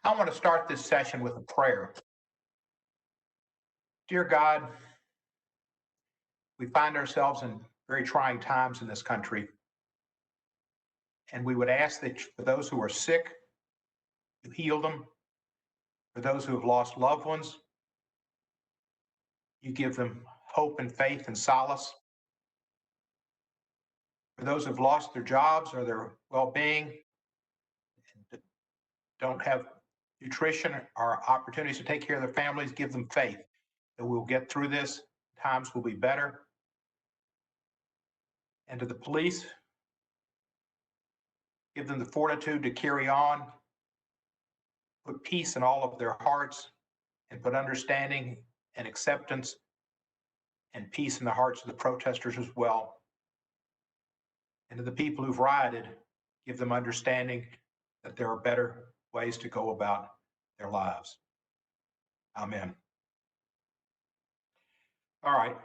I want to start this session with a prayer. Dear God, we find ourselves in very trying times in this country, and we would ask that for those who are sick, you heal them. For those who have lost loved ones, you give them hope and faith and solace. For those who have lost their jobs or their well-being, and don't have nutrition or opportunities to take care of their families, give them faith that we'll get through this. Times will be better. And to the police, give them the fortitude to carry on, put peace in all of their hearts, and put understanding and acceptance and peace in the hearts of the protesters as well. And to the people who've rioted, give them understanding that there are better ways to go about their lives. Amen. All right.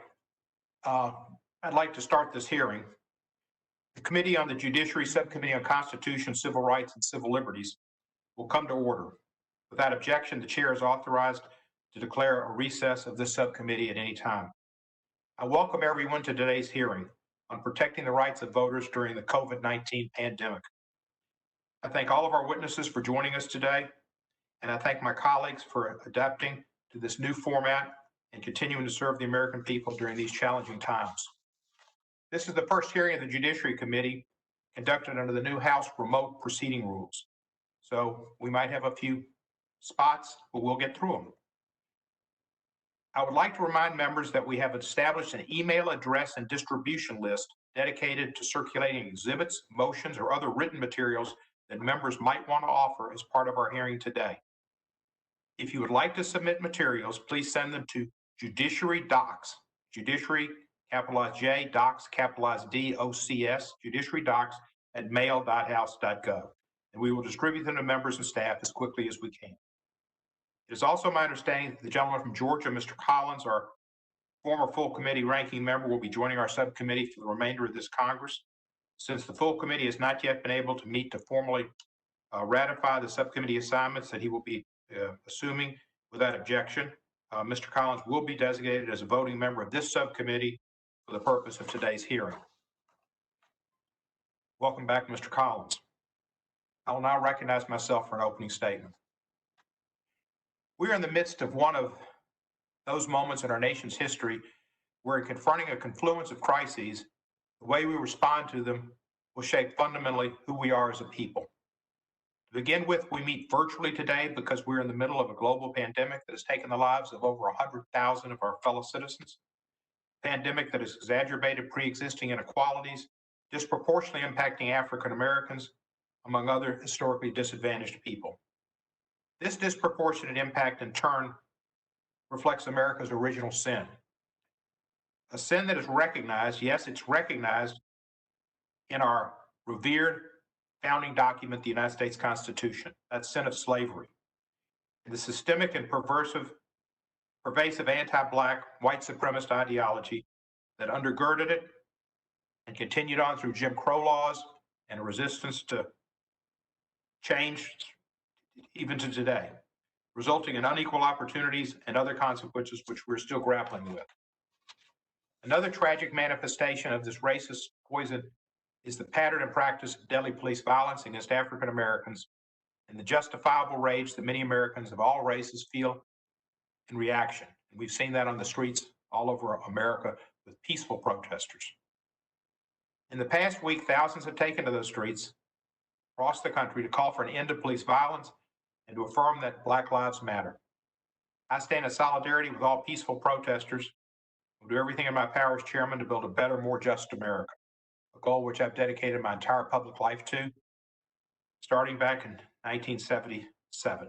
I'd like to start this hearing. The Committee on the Judiciary, Subcommittee on Constitution, Civil Rights, and Civil Liberties will come to order. Without objection, the chair is authorized to declare a recess of this subcommittee at any time. I welcome everyone to today's hearing on protecting the rights of voters during the COVID-19 pandemic. I thank all of our witnesses for joining us today, and I thank my colleagues for adapting to this new format and continuing to serve the American people during these challenging times. This is the first hearing of the Judiciary Committee conducted under the new House remote proceeding rules. So we might have a few spots, but we'll get through them. I would like to remind members that we have established an email address and distribution list dedicated to circulating exhibits, motions, or other written materials that members might want to offer as part of our hearing today. If you would like to submit materials, please send them to Judiciary Docs, Judiciary, capitalized J, Docs, capitalized D, OCS, Judiciary Docs at mail.house.gov. And we will distribute them to members and staff as quickly as we can. It is also my understanding that the gentleman from Georgia, Mr. Collins, our former full committee ranking member, will be joining our subcommittee for the remainder of this Congress. Since the full committee has not yet been able to meet to formally ratify the subcommittee assignments that he will be assuming without objection, Mr. Collins will be designated as a voting member of this subcommittee for the purpose of today's hearing. Welcome back, Mr. Collins. I will now recognize myself for an opening statement. We are in the midst of one of those moments in our nation's history where, in confronting a confluence of crises, the way we respond to them will shape fundamentally who we are as a people. To begin with, we meet virtually today because we're in the middle of a global pandemic that has taken the lives of over 100,000 of our fellow citizens, a pandemic that has exacerbated pre-existing inequalities, disproportionately impacting African Americans, among other historically disadvantaged people. This disproportionate impact, in turn, reflects America's original sin. A sin that is recognized, yes, it's recognized in our revered founding document, the United States Constitution, that sin of slavery. And the systemic and pervasive anti-Black, white supremacist ideology that undergirded it and continued on through Jim Crow laws and a resistance to change even to today, resulting in unequal opportunities and other consequences which we're still grappling with. Another tragic manifestation of this racist poison is the pattern and practice of deadly police violence against African Americans and the justifiable rage that many Americans of all races feel in reaction. And we've seen that on the streets all over America with peaceful protesters. In the past week, thousands have taken to those streets across the country to call for an end to police violence and to affirm that Black lives matter. I stand in solidarity with all peaceful protesters. I'll do everything in my power as chairman to build a better, more just America, a goal which I've dedicated my entire public life to, starting back in 1977.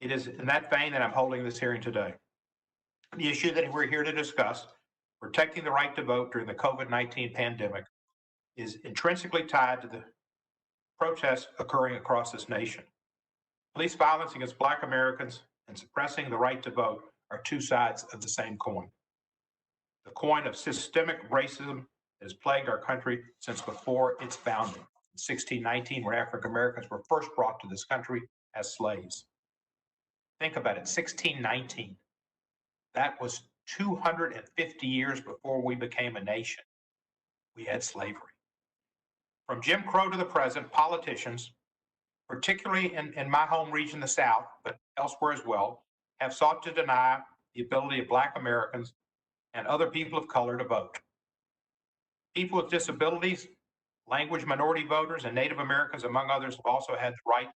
It is in that vein that I'm holding this hearing today. The issue that we're here to discuss, protecting the right to vote during the COVID-19 pandemic, is intrinsically tied to the protests occurring across this nation. Police violence against Black Americans and suppressing the right to vote are two sides of the same coin. The coin of systemic racism that has plagued our country since before its founding. In 1619, when African Americans were first brought to this country as slaves. Think about it, 1619. That was 250 years before we became a nation. We had slavery. From Jim Crow to the present, politicians, particularly in my home region, the South, but elsewhere as well, have sought to deny the ability of Black Americans and other people of color to vote. People with disabilities, language minority voters, and Native Americans, among others, have also had the right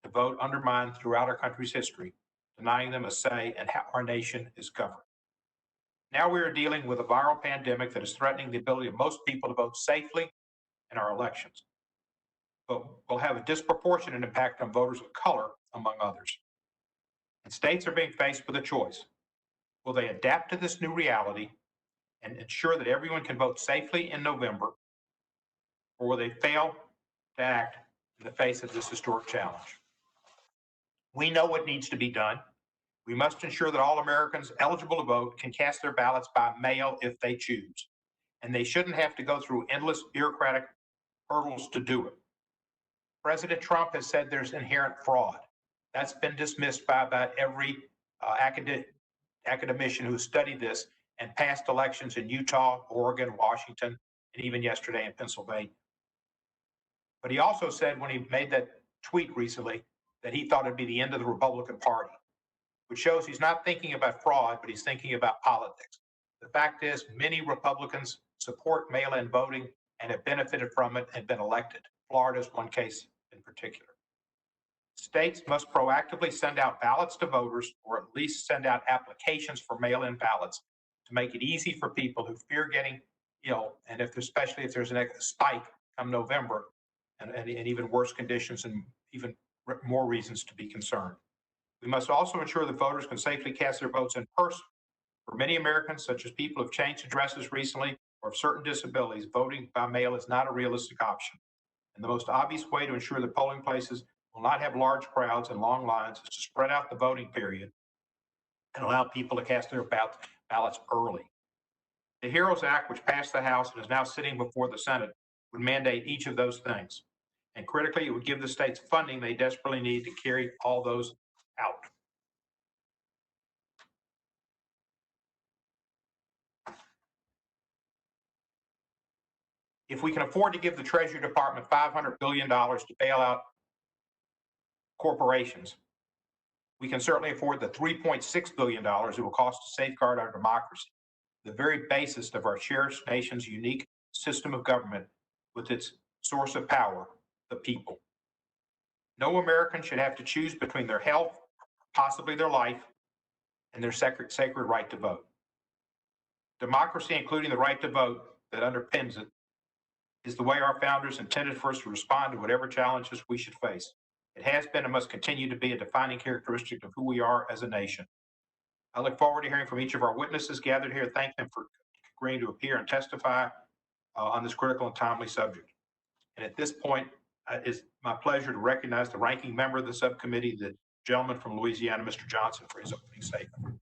to vote undermined throughout our country's history, denying them a say in how our nation is governed. Now we are dealing with a viral pandemic that is threatening the ability of most people to vote safely in our elections, but will have a disproportionate impact on voters of color, among others. And states are being faced with a choice. Will they adapt to this new reality and ensure that everyone can vote safely in November, or will they fail to act in the face of this historic challenge? We know what needs to be done. We must ensure that all Americans eligible to vote can cast their ballots by mail if they choose, and they shouldn't have to go through endless bureaucratic hurdles to do it. President Trump has said there's inherent fraud. That's been dismissed by about every academician who studied this and past elections in Utah, Oregon, Washington, and even yesterday in Pennsylvania. But he also said when he made that tweet recently that he thought it'd be the end of the Republican Party, which shows he's not thinking about fraud, but he's thinking about politics. The fact is, many Republicans support mail-in voting and have benefited from it and been elected. Florida is one case in particular. States must proactively send out ballots to voters, or at least send out applications for mail-in ballots to make it easy for people who fear getting ill, and especially if there's a spike come November, and even worse conditions and even more reasons to be concerned. We must also ensure that voters can safely cast their votes in person. For many Americans, such as people who have changed addresses recently or have certain disabilities, voting by mail is not a realistic option. And the most obvious way to ensure that polling places will not have large crowds and long lines is to spread out the voting period and allow people to cast their ballots early. The HEROES Act, which passed the House and is now sitting before the Senate, would mandate each of those things. And critically, it would give the states funding they desperately need to carry all those out. If we can afford to give the Treasury Department $500 billion to bail out corporations, we can certainly afford the $3.6 billion it will cost to safeguard our democracy, the very basis of our cherished nation's unique system of government with its source of power, the people. No American should have to choose between their health, possibly their life, and their sacred right to vote. Democracy, including the right to vote that underpins it, is the way our founders intended for us to respond to whatever challenges we should face. It has been and must continue to be a defining characteristic of who we are as a nation. I look forward to hearing from each of our witnesses gathered here. Thank them for agreeing to appear and testify on this critical and timely subject. And at this point, it's my pleasure to recognize the ranking member of the subcommittee, the gentleman from Louisiana, Mr. Johnson, for his opening statement.